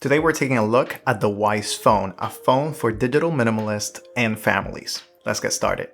Today we're taking a look at the WisePhone, a phone for digital minimalists and families. Let's get started.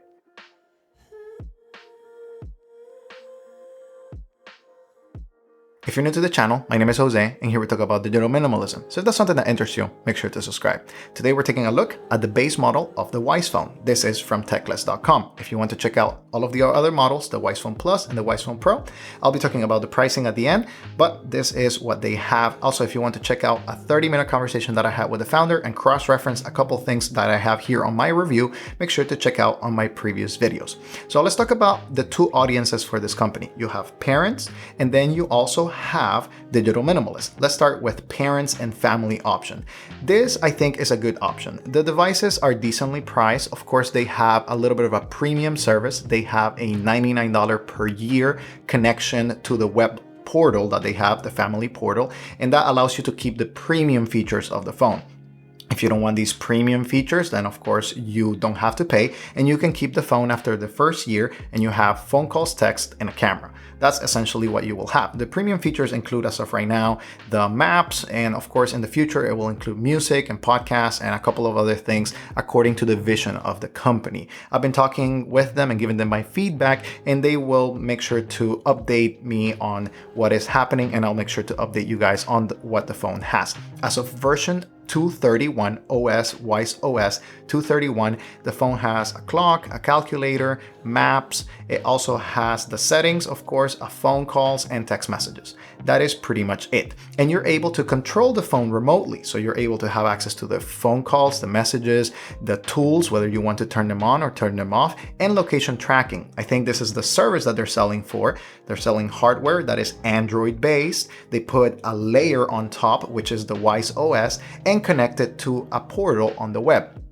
If you're new to the channel, my name is Jose, and here we talk about digital minimalism. So if that's something that interests you, make sure to subscribe. Today we're taking a look at the base model of the WisePhone. This is from Techless.com. If you want to check out all of the other models, the WisePhone Plus and the WisePhone Pro, I'll be talking about the pricing at the end, but this is what they have. Also, if you want to check out a 30-minute conversation that I had with the founder and cross-reference a couple things that I have here on my review, make sure to check out on my previous videos. So let's talk about the two audiences for this company. You have parents, and then you also have digital minimalists. Let's start with parents and family option. This, I think, is a good option. The devices are decently priced. Of course, they have a little bit of a premium service. They have a $99 per year connection to the web portal that they have, the family portal, and that allows you to keep the premium features of the phone. If you don't want these premium features, then of course you don't have to pay, and you can keep the phone after the first year and you have phone calls, text, and a camera. That's essentially what you will have. The premium features include, as of right now, the maps, and of course in the future it will include music and podcasts and a couple of other things according to the vision of the company. I've been talking with them and giving them my feedback, and they will make sure to update me on what is happening, and I'll make sure to update you guys on what the phone has. As of version 231 OS, Wise OS 231, the phone has a clock, a calculator, maps. It also has the settings, of course, phone calls and text messages. That is pretty much it. And you're able to control the phone remotely. So you're able to have access to the phone calls, the messages, the tools, whether you want to turn them on or turn them off, and location tracking. I think this is the service that they're selling for. They're selling hardware that is Android based. They put a layer on top, which is the Wise OS, and connected to a portal on the web.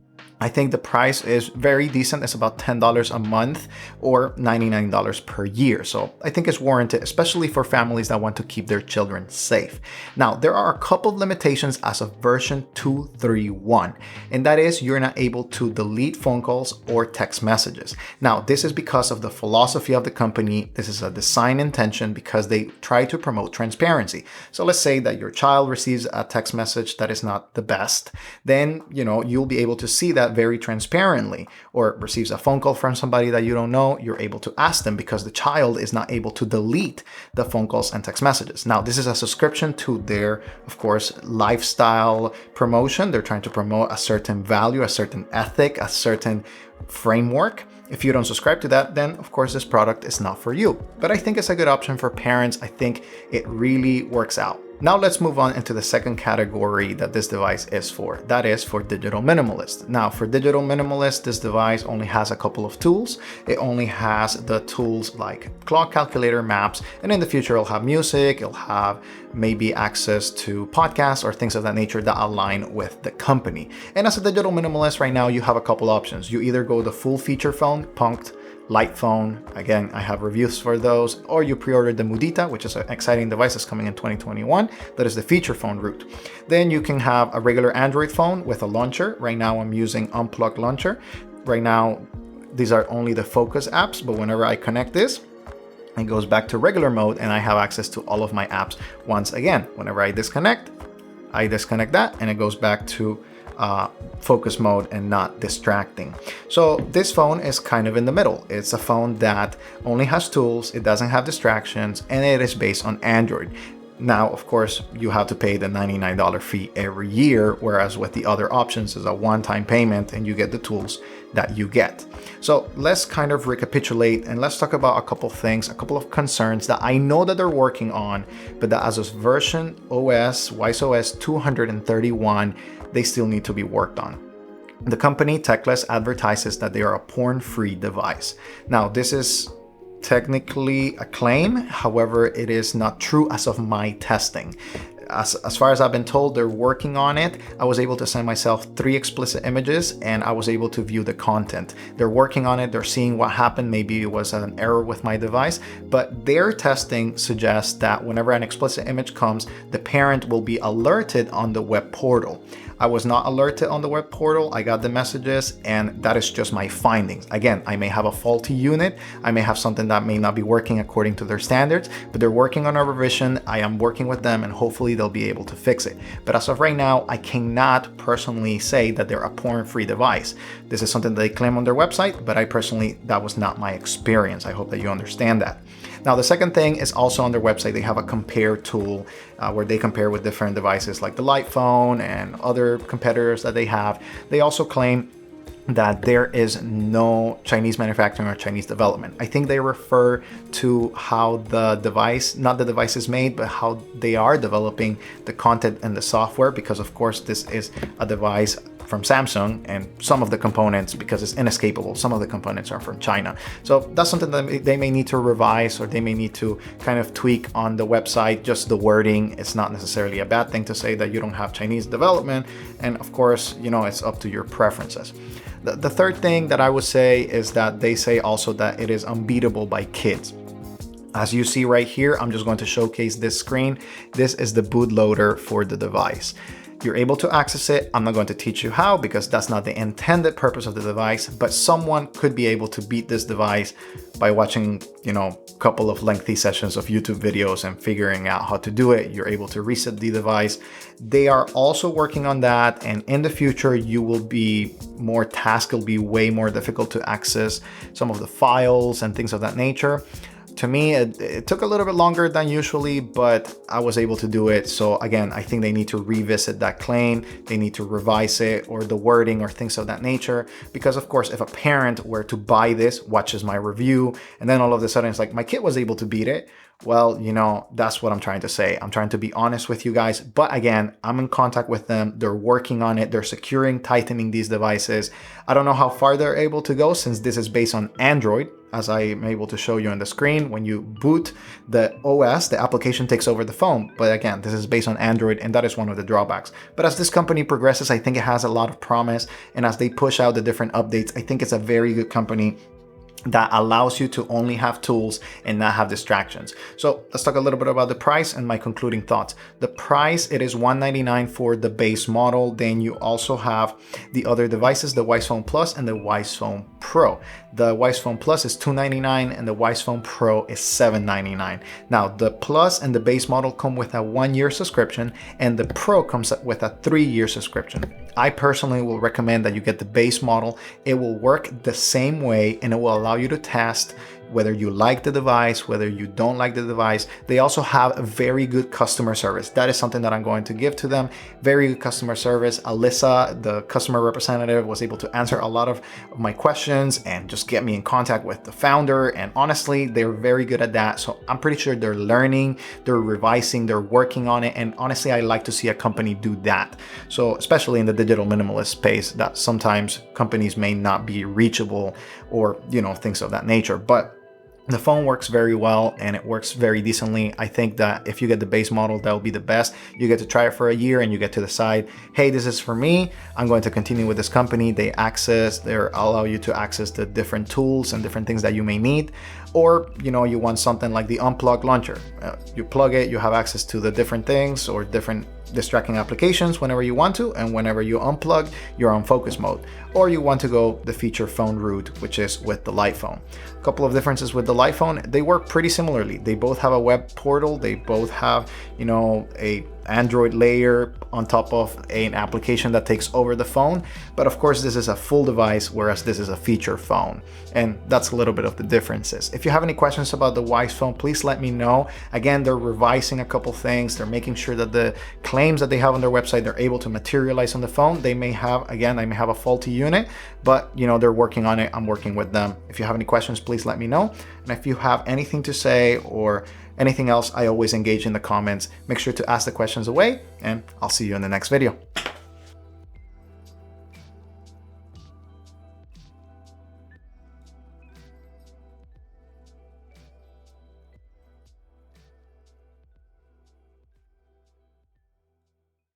I think the price is very decent. It's about $10 a month or $99 per year. So I think it's warranted, especially for families that want to keep their children safe. Now, there are a couple of limitations as of version 231, and that is you're not able to delete phone calls or text messages. Now, this is because of the philosophy of the company. This is a design intention because they try to promote transparency. So let's say that your child receives a text message that is not the best, then you'll be able to see that very transparently, or receives a phone call from somebody that you don't know, you're able to ask them because the child is not able to delete the phone calls and text messages. Now, this is a subscription to their, of course, lifestyle promotion. They're trying to promote a certain value, a certain ethic, a certain framework. If you don't subscribe to that, then of course this product is not for you. But I think it's a good option for parents. I think it really works out. Now let's move on into the second category that this device is for. That is for digital minimalists. Now for digital minimalists, this device only has a couple of tools. It only has the tools like clock, calculator, maps, and in the future it'll have music, it'll have maybe access to podcasts or things of that nature that align with the company. And as a digital minimalist right now, you have a couple options. You either go the full feature phone, punked, light phone. Again, I have reviews for those, or you pre-order the Mudita, which is an exciting device that's coming in 2021. That is the feature phone route. Then you can have a regular Android phone with a launcher. Right now I'm using Unplugged Launcher. Right now, these are only the focus apps, but whenever I connect this, it goes back to regular mode and I have access to all of my apps once again. Whenever I disconnect that and it goes back to focus mode and not distracting. So this phone is kind of in the middle. It's a phone that only has tools, it doesn't have distractions, and it is based on Android. Now, of course, you have to pay the $99 fee every year, whereas with the other options is a one-time payment and you get the tools that you get. So let's kind of recapitulate and let's talk about a couple of things, a couple of concerns that I know that they're working on, but that as of version OS, Wise OS 231, they still need to be worked on. The company Techless advertises that they are a porn-free device. Now, this is technically a claim, however, it is not true as of my testing. As far as I've been told, they're working on it. I was able to send myself 3 explicit images and I was able to view the content. They're working on it. They're seeing what happened. Maybe it was an error with my device, but their testing suggests that whenever an explicit image comes, the parent will be alerted on the web portal. I was not alerted on the web portal. I got the messages and that is just my findings. Again, I may have a faulty unit. I may have something that may not be working according to their standards, but they're working on a revision. I am working with them and hopefully they'll they'll be able to fix it. But as of right now, I cannot personally say that they're a porn-free device. This is something that they claim on their website, but I personally, that was not my experience. I hope that you understand that. Now, the second thing is also on their website, they have a compare tool where they compare with different devices like the WisePhone and other competitors that they have. They also claim that there is no Chinese manufacturing or Chinese development. I think they refer to how the device, not the device is made, but how they are developing the content and the software, because of course this is a device from Samsung, and some of the components, because it's inescapable, some of the components are from China. So that's something that they may need to revise, or they may need to kind of tweak on the website, just the wording. It's not necessarily a bad thing to say that you don't have Chinese development, and of course, you know, it's up to your preferences. The third thing that I would say is that they say also that it is unbeatable by kids. As you see right here, I'm just going to showcase this screen. This is the bootloader for the device. You're able to access it. I'm not going to teach you how, because that's not the intended purpose of the device, but someone could be able to beat this device by watching, you know, a couple of lengthy sessions of YouTube videos and figuring out how to do it. You're able to reset the device. They are also working on that, and in the future, you will be more tasked. It'll be way more difficult to access some of the files and things of that nature. To me, it took a little bit longer than usually, but I was able to do it. So again, I think they need to revisit that claim. They need to revise it, or the wording, or things of that nature. Because of course, if a parent were to buy this, watches my review, and then all of a sudden it's like, my kid was able to beat it. Well, you know, that's what I'm trying to say. I'm trying to be honest with you guys. But again, I'm in contact with them. They're working on it. They're securing, tightening these devices. I don't know how far they're able to go, since this is based on Android. As I am able to show you on the screen, when you boot the OS, the application takes over the phone. But again, this is based on Android, and that is one of the drawbacks. But as this company progresses, I think it has a lot of promise. And as they push out the different updates, I think it's a very good company that allows you to only have tools and not have distractions. So let's talk a little bit about the price and my concluding thoughts. The price, it is $199 for the base model. Then you also have the other devices, the WisePhone Plus and the WisePhone Pro. The WisePhone Plus is $299 and the WisePhone Pro is $799. Now the Plus and the base model come with a 1-year subscription, and the Pro comes with a 3-year subscription. I personally will recommend that you get the base model. It will work the same way, and it will allow you to test whether you like the device, whether you don't like the device. They also have a very good customer service. That is something that I'm going to give to them. Very good customer service. Alyssa, the customer representative, was able to answer a lot of my questions and just get me in contact with the founder. And honestly, they're very good at that. So I'm pretty sure they're learning, they're revising, they're working on it. And honestly, I like to see a company do that. So especially in the digital minimalist space, that sometimes companies may not be reachable, or, you know, things of that nature. But the phone works very well, and it works very decently. I think that if you get the base model, that will be the best. You get to try it for a year, and you get to decide, hey, this is for me. I'm going to continue with this company. They allow you to access the different tools and different things that you may need. Or, you know, you want something like the unplug launcher. You plug it, you have access to the different things or different distracting applications whenever you want to, and whenever you unplug, you're on focus mode. Or you want to go the feature phone route, which is with the WisePhone. A couple of differences with the WisePhone: they work pretty similarly. They both have a web portal. They both have, you know, a Android layer on top of an application that takes over the phone. But of course, this is a full device, whereas this is a feature phone. And that's a little bit of the differences. If you have any questions about the WisePhone, please let me know. Again, they're revising a couple things. They're making sure that the claims that they have on their website, they're able to materialize on the phone. They may have, again, I may have a faulty unit, but you know, they're working on it. I'm working with them. If you have any questions, please let me know. And if you have anything to say or anything else, I always engage in the comments. Make sure to ask the questions away, and I'll see you in the next video.